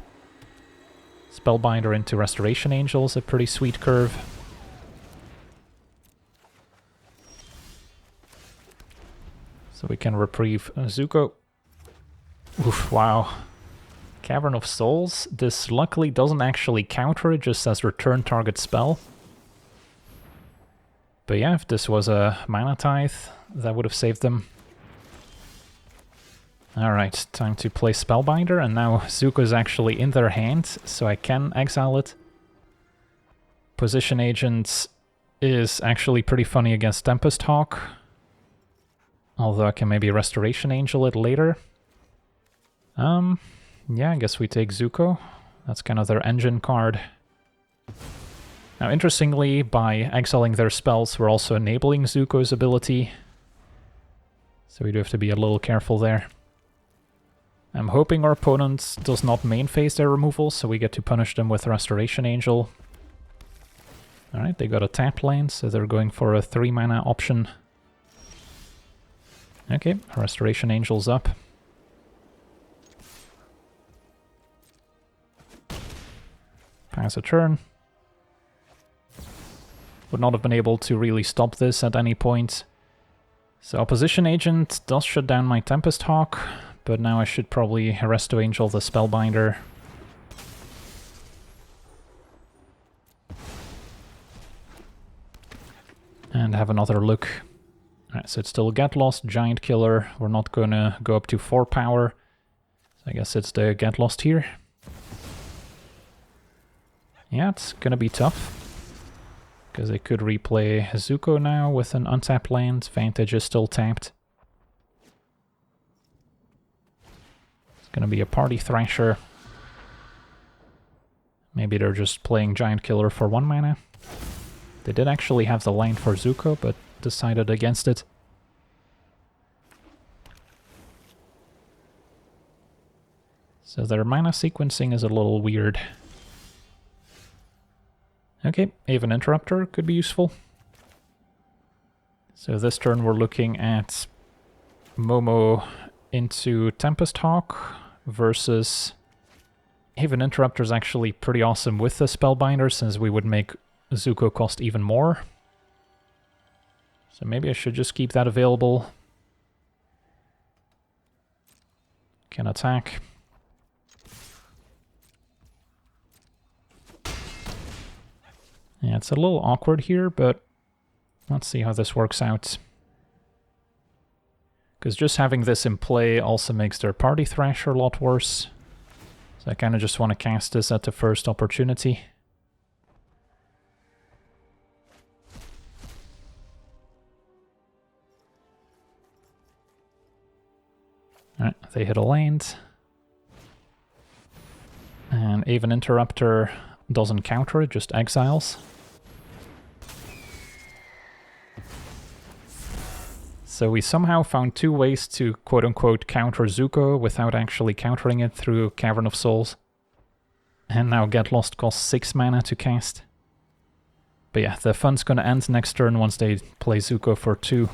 Spellbinder into Restoration Angel is a pretty sweet curve. So we can reprieve Zuko. Oof, wow. Cavern of Souls. This luckily doesn't actually counter, it just says return target spell. But yeah, if this was a Mana Tithe, that would have saved them. Alright, time to play Spellbinder, and now Zuko is actually in their hand, so I can exile it. Position Agent is actually pretty funny against Tempest Hawk. Although I can maybe Restoration Angel it later. Yeah, I guess we take Zuko. That's kind of their engine card. Now interestingly, by exiling their spells, we're also enabling Zuko's ability. So we do have to be a little careful there. I'm hoping our opponent does not main phase their removal, so we get to punish them with Restoration Angel. Alright, they got a tap land, so they're going for a 3-mana option. Okay, Restoration Angel's up. Pass a turn. Would not have been able to really stop this at any point. So Opposition Agent does shut down my Tempest Hawk. But now I should probably Resto Angel the Spellbinder. And have another look. Alright, so it's still Get Lost, Giant Killer. We're not gonna go up to 4 power. So I guess it's the Get Lost here. Yeah, it's gonna be tough. Because they could replay Zuko now with an untapped land. Vantage is still tapped. Gonna be a Party Thrasher. Maybe they're just playing Giant Killer for 1 mana. They did actually have the line for Zuko, but decided against it. So their mana sequencing is a little weird. Okay, Aven Interrupter could be useful. So this turn we're looking at Momo into Tempest Hawk versus Aven Interrupter is actually pretty awesome with the Spellbinder, since we would make Zuko cost even more. So maybe I should just keep that available. Can attack. Yeah, it's a little awkward here, but let's see how this works out. Because just having this in play also makes their Party Thrasher a lot worse. So I kind of just want to cast this at the first opportunity. Alright, they hit a land. And Aven Interrupter doesn't counter, it just exiles. So we somehow found 2 ways to quote-unquote counter Zuko without actually countering it through Cavern of Souls. And now Get Lost costs 6 mana to cast. But yeah, the fun's gonna end next turn once they play Zuko for 2.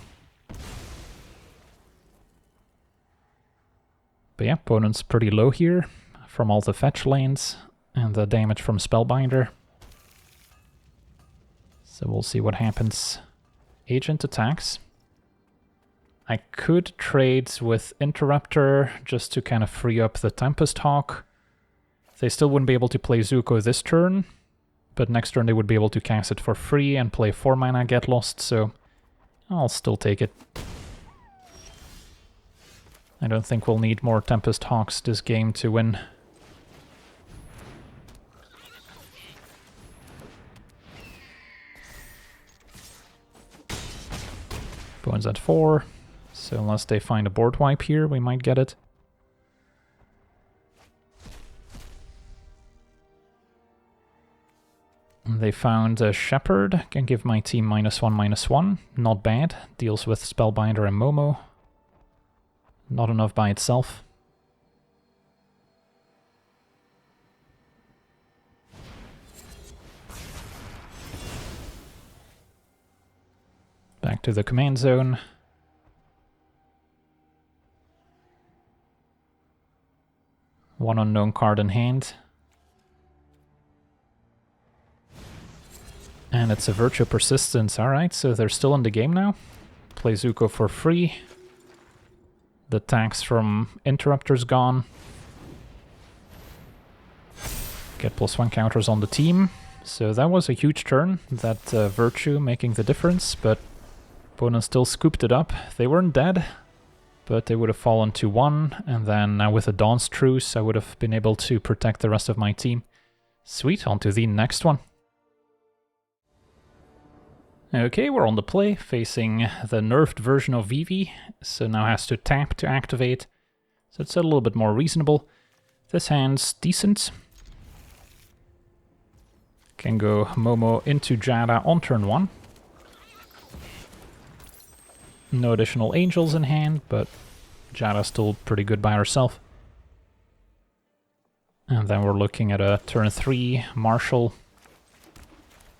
But yeah, opponent's pretty low here from all the fetch lanes and the damage from Spellbinder. So we'll see what happens. Agent attacks. I could trade with Interrupter just to kind of free up the Tempest Hawk. They still wouldn't be able to play Zuko this turn, but next turn they would be able to cast it for free and play 4 mana Get Lost, so I'll still take it. I don't think we'll need more Tempest Hawks this game to win. Opponent's at 4. So unless they find a board wipe here, we might get it. They found a Shepherd, can give my team -1/-1. Not bad. Deals with Spellbinder and Momo. Not enough by itself. Back to the command zone. One unknown card in hand. And it's a Virtue Persistence, alright, so they're still in the game now. Play Zuko for free. The tax from Interrupter's gone. Get +1 counters on the team. So that was a huge turn, that Virtue making the difference, but opponent still scooped it up. They weren't dead, but they would have fallen to 1, and then now with a Dawn's Truce I would have been able to protect the rest of my team. Sweet, on to the next one. Okay, we're on the play, facing the nerfed version of Vivi, so now has to tap to activate, so it's a little bit more reasonable. This hand's decent. Can go Momo into Jada on turn 1. No additional angels in hand, but Jada's still pretty good by herself. And then we're looking at a turn 3 Marshall,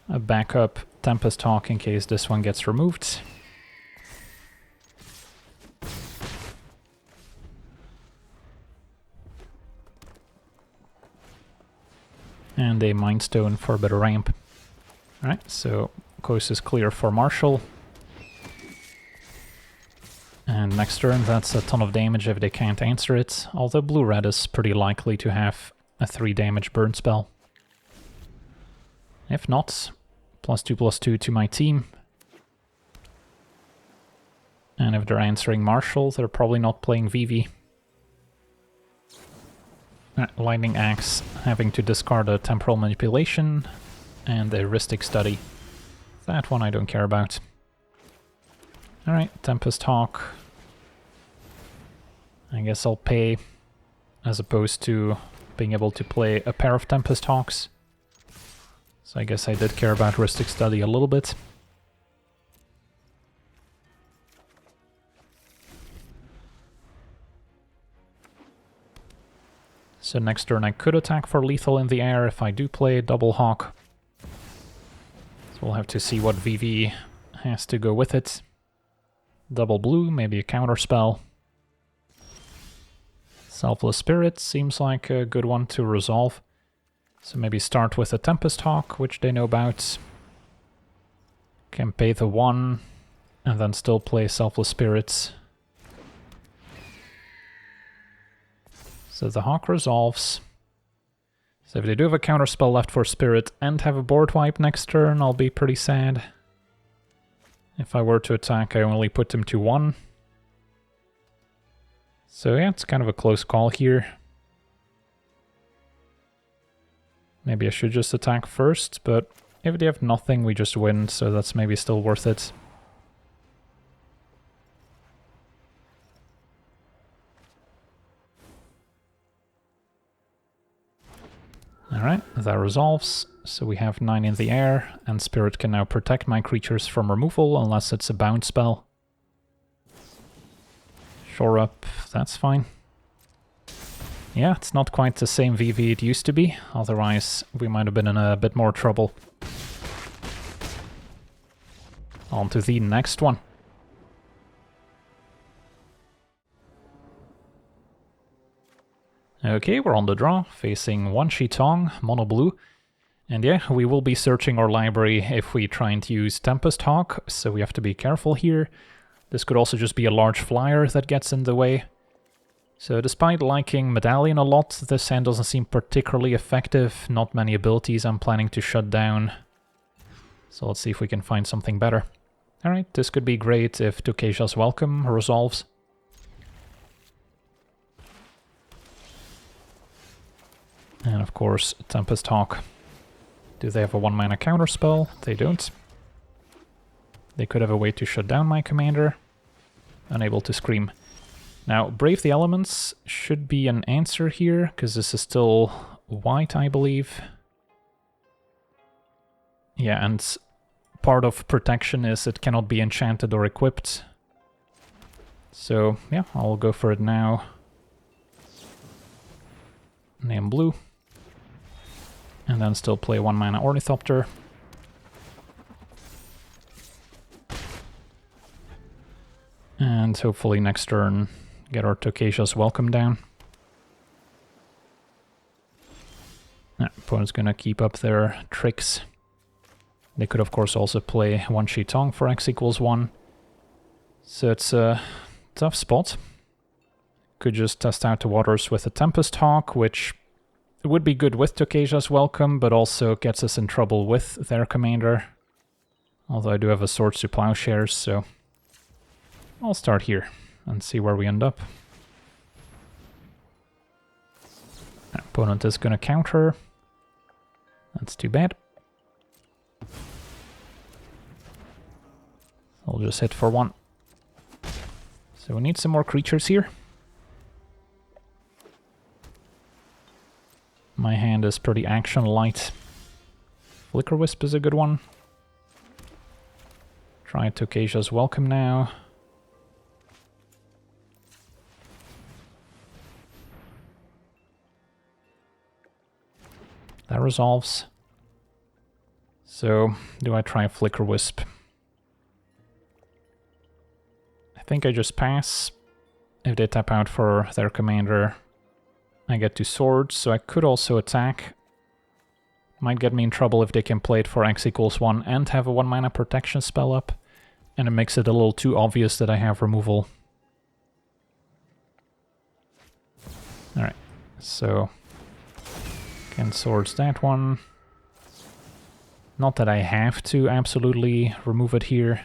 a backup Tempest Hawk in case this one gets removed. And a Mind Stone for a bit of ramp. Alright, so coast is clear for Marshall. And next turn that's a ton of damage if they can't answer it, although blue-red is pretty likely to have a 3 damage burn spell. If not, +2/+2 to my team. And if they're answering Marshall, they're probably not playing Vivi. Lightning Axe having to discard a Temporal Manipulation and a Heuristic Study. That one I don't care about. Alright, Tempest Hawk. I guess I'll pay as opposed to being able to play a pair of Tempest Hawks. So I guess I did care about Heuristic Study a little bit. So next turn I could attack for lethal in the air if I do play Double Hawk. So we'll have to see what Vivi has to go with it. Double blue, maybe a counter spell. Selfless Spirit seems like a good one to resolve. So maybe start with a Tempest Hawk, which they know about. Can pay the 1, and then still play Selfless Spirits. So the Hawk resolves. So if they do have a counter spell left for Spirit and have a board wipe next turn, I'll be pretty sad. If I were to attack, I only put them to 1. So yeah, it's kind of a close call here. Maybe I should just attack first, but if they have nothing, we just win, so that's maybe still worth it. Alright, that resolves. So we have 9 in the air, and Spirit can now protect my creatures from removal unless it's a bounce spell. shore up, that's fine. Yeah, it's not quite the same Vivi it used to be, otherwise we might have been in a bit more trouble. On to the next one. Okay, we're on the draw, facing Wan Shi Tong, mono blue. And yeah, we will be searching our library if we try and use Tempest Hawk, so we have to be careful here. This could also just be a large flyer that gets in the way. So despite liking Medallion a lot, this hand doesn't seem particularly effective. Not many abilities I'm planning to shut down. So let's see if we can find something better. Alright, this could be great if Tukesha's Welcome resolves. And of course, Tempest Hawk. Do they have a 1-mana counterspell? They don't. They could have a way to shut down my commander. Unable to scream. Now, Brave the Elements should be an answer here, because this is still white, I believe. Yeah, and part of protection is it cannot be enchanted or equipped. So, yeah, I'll go for it now. Name blue. And then still play 1-mana Ornithopter. And hopefully next turn get our Tukesha's Welcome down. Opponent's gonna keep up their tricks. They could of course also play Wan Shi Tong for x=1. So it's a tough spot. Could just test out the waters with a Tempest Hawk, which would be good with Tukesha's Welcome, but also gets us in trouble with their commander. Although I do have a Swords to Plowshares, so I'll start here and see where we end up. Opponent is going to counter. That's too bad. I'll just hit for 1. So we need some more creatures here. My hand is pretty action light. Flicker Wisp is a good one. Try Tukesha's Welcome now. That resolves. So, do I try Flicker Wisp? I think I just pass. If they tap out for their commander, I get 2 swords, so I could also attack. Might get me in trouble if they can play it for x=1 and have a 1-mana protection spell up. And it makes it a little too obvious that I have removal. Alright, so can swords that one. Not that I have to absolutely remove it here,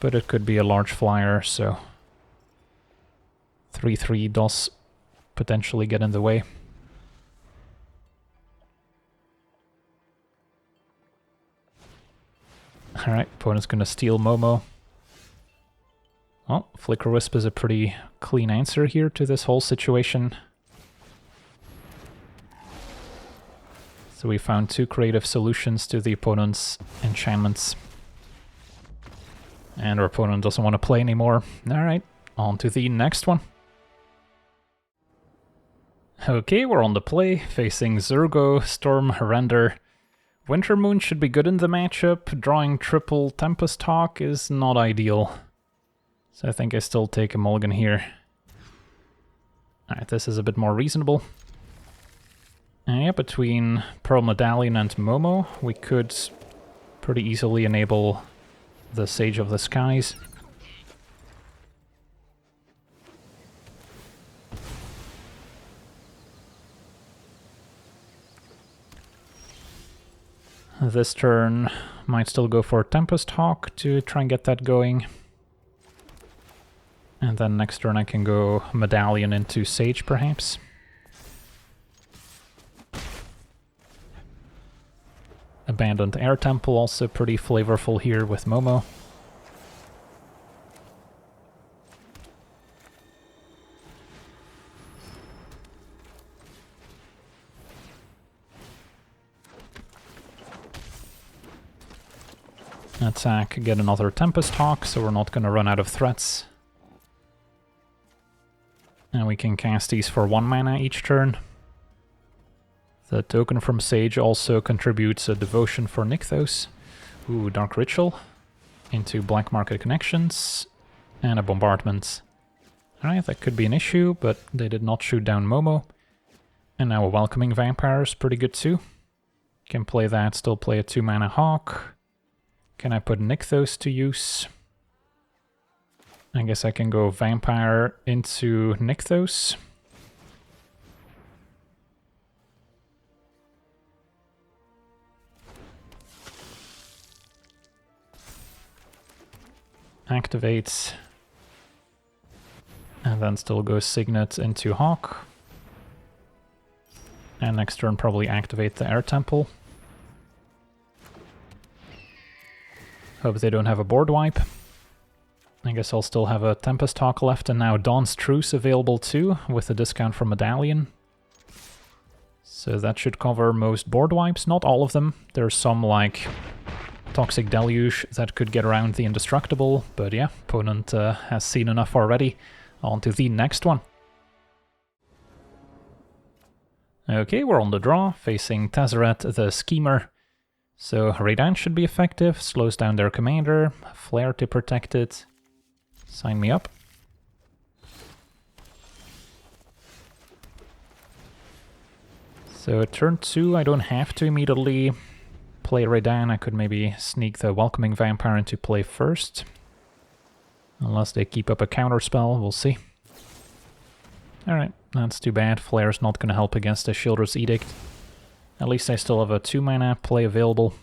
but it could be a large flyer, so 3/3 does potentially get in the way. Alright, opponent's gonna steal Momo. Well, Flicker Wisp is a pretty clean answer here to this whole situation. So we found 2 creative solutions to the opponent's enchantments. And our opponent doesn't want to play anymore. Alright, on to the next one. Okay, we're on the play, facing Zurgo Stormrender. Wintermoon should be good in the matchup. Drawing triple Tempest Hawk is not ideal. So I think I still take a mulligan here. Alright, this is a bit more reasonable. And yeah, between Pearl Medallion and Momo, we could pretty easily enable the Sage of the Skies. This turn might still go for Tempest Hawk to try and get that going. And then next turn I can go Medallion into Sage, perhaps. Abandoned Air Temple also pretty flavorful here with Momo. Attack, get another Tempest Hawk, so we're not going to run out of threats. And we can cast these for 1 mana each turn. The token from Sage also contributes a Devotion for Nykthos. Ooh, Dark Ritual. Into Black Market Connections. And a Bombardment. Alright, that could be an issue, but they did not shoot down Momo. And now a Welcoming Vampire is pretty good too. Can play that, still play a 2 mana Hawk. Can I put Nykthos to use? I guess I can go Vampire into Nykthos. Activates. And then still go Signet into Hawk. And next turn probably activate the Air Temple. Hope they don't have a board wipe. I guess I'll still have a Tempest Hawk left, and now Dawn's Truce available too, with a discount from Medallion. So that should cover most board wipes, not all of them. There's some like Toxic Deluge that could get around the Indestructible, but yeah, opponent has seen enough already. On to the next one. Okay, we're on the draw, facing Tezzeret the Schemer. So Radan should be effective, slows down their commander, Flier to protect it. Sign me up. So turn 2, I don't have to immediately play Radan. I could maybe sneak the Welcoming Vampire into play first. Unless they keep up a counterspell, we'll see. Alright, that's too bad. Flier's not going to help against the Shieldred's Edict. At least I still have a 2 mana play available.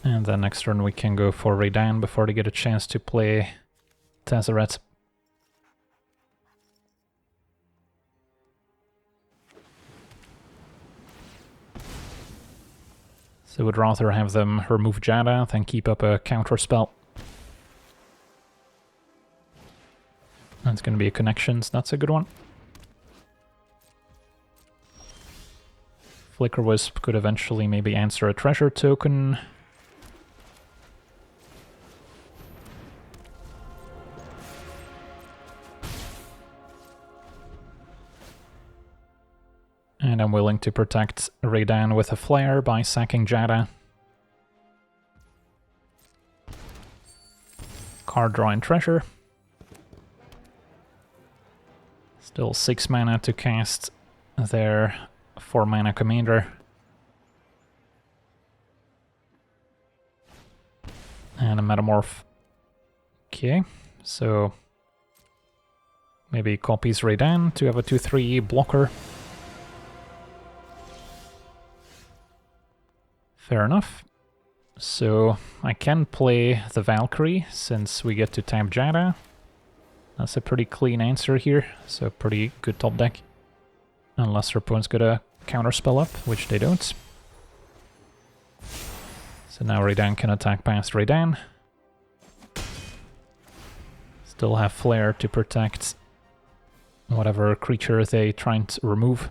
And then next turn we can go for Radan before they get a chance to play Tezzeret. So would rather have them remove Jada than keep up a counter spell. That's going to be a Connections, that's a good one. Flicker Wisp could eventually maybe answer a treasure token. And I'm willing to protect Radan with a Flare by sacking Jada. Card draw and treasure. Still 6 mana to cast their 4 mana commander. And a Metamorph. Okay, so maybe copies Radan to have a 2/3 blocker. Fair enough. So I can play the Valkyrie since we get to tap Jada. That's a pretty clean answer here, so pretty good top deck. Unless their opponent's got a counterspell up, which they don't. So now Radan can attack past Radan. Still have Flare to protect whatever creature they try to remove.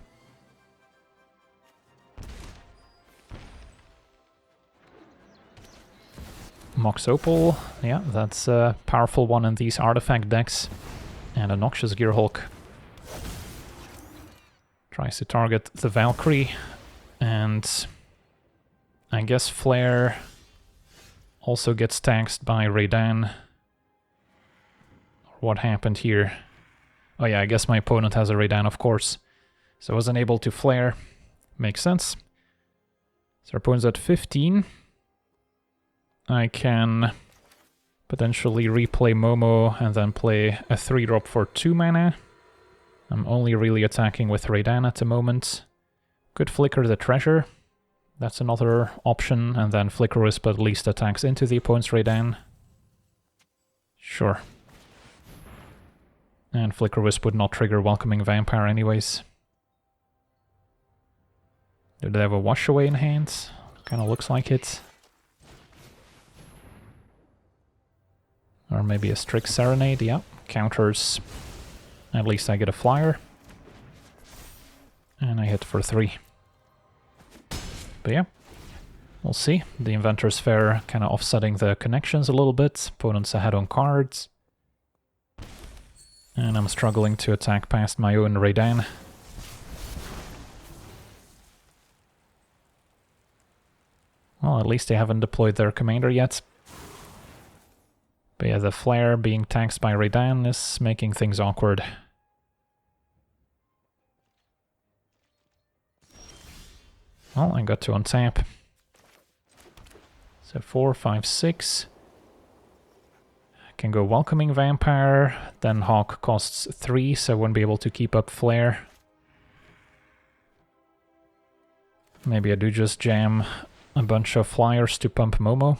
Mox Opal, yeah, that's a powerful one in these artifact decks. And a Noxious Gearhulk. Tries to target the Valkyrie, and I guess Flare also gets taxed by Radan. What happened here? Oh yeah, I guess my opponent has a Radan, of course. So I wasn't able to Flare. Makes sense. So our opponent's at 15. I can potentially replay Momo and then play a 3-drop for 2 mana. I'm only really attacking with Radan at the moment. Could Flicker the Treasure. That's another option, and then Flicker Wisp at least attacks into the opponent's Radan. Sure. And Flicker Wisp would not trigger Welcoming Vampire anyways. Do they have a Wash Away in hand? Kinda looks like it. Or maybe a Strict Serenade, yeah. Counters. At least I get a Flyer. And I hit for 3. But yeah. We'll see. The Inventor's Fair kind of offsetting the connections a little bit. Opponent's ahead on cards. And I'm struggling to attack past my own Redan. Well, at least they haven't deployed their commander yet. But yeah, the Flier being taxed by Redan is making things awkward. Well, I got to untap. So 4, 5, 6. I can go Welcoming Vampire, then Hawk costs 3, so I won't be able to keep up Flare. Maybe I do just jam a bunch of Flyers to pump Momo.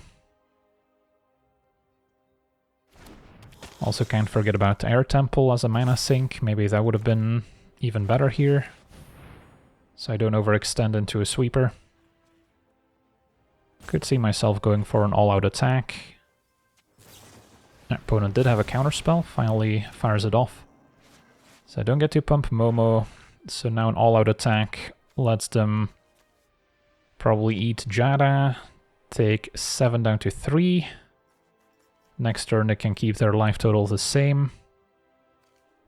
Also can't forget about Air Temple as a mana sink, maybe that would have been even better here. So I don't overextend into a sweeper. Could see myself going for an all-out attack. Our opponent did have a counterspell, finally fires it off. So I don't get to pump Momo, so now an all-out attack lets them probably eat Jada, take 7 down to 3. Next turn they can keep their life total the same.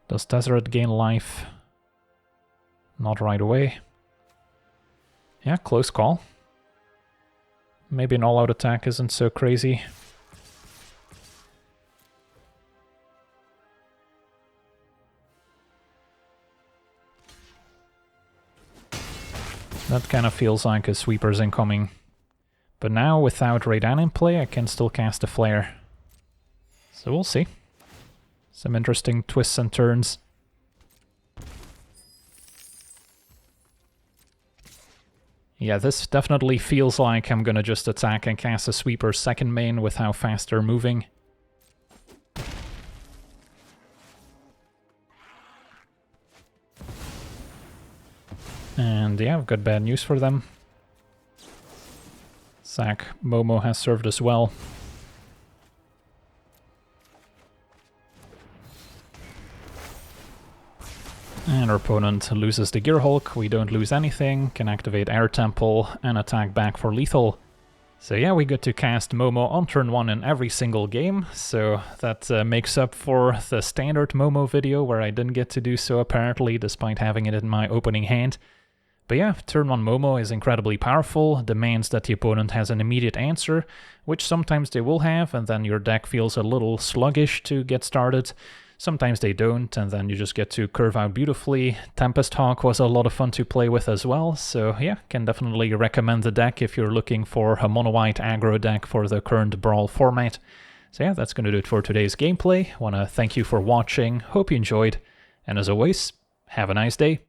Does Tezzeret gain life? Not right away. Yeah, close call. Maybe an all-out attack isn't so crazy. That kind of feels like a sweeper's incoming. But now, without Redan in play, I can still cast a Flare. So we'll see. Some interesting twists and turns. Yeah, this definitely feels like I'm gonna just attack and cast a sweeper second main with how fast they're moving. And yeah, I've got bad news for them. Sack Momo has served us well. And our opponent loses the Gear Hulk, we don't lose anything, can activate Air Temple and attack back for lethal. So yeah, we get to cast Momo on turn 1 in every single game, so that makes up for the standard Momo video where I didn't get to do so apparently, despite having it in my opening hand. But yeah, turn 1 Momo is incredibly powerful, demands that the opponent has an immediate answer, which sometimes they will have, and then your deck feels a little sluggish to get started. Sometimes they don't, and then you just get to curve out beautifully. Tempest Hawk was a lot of fun to play with as well, so yeah, can definitely recommend the deck if you're looking for a monowhite aggro deck for the current Brawl format. So yeah, that's going to do it for today's gameplay. Want to thank you for watching, hope you enjoyed, and as always, have a nice day.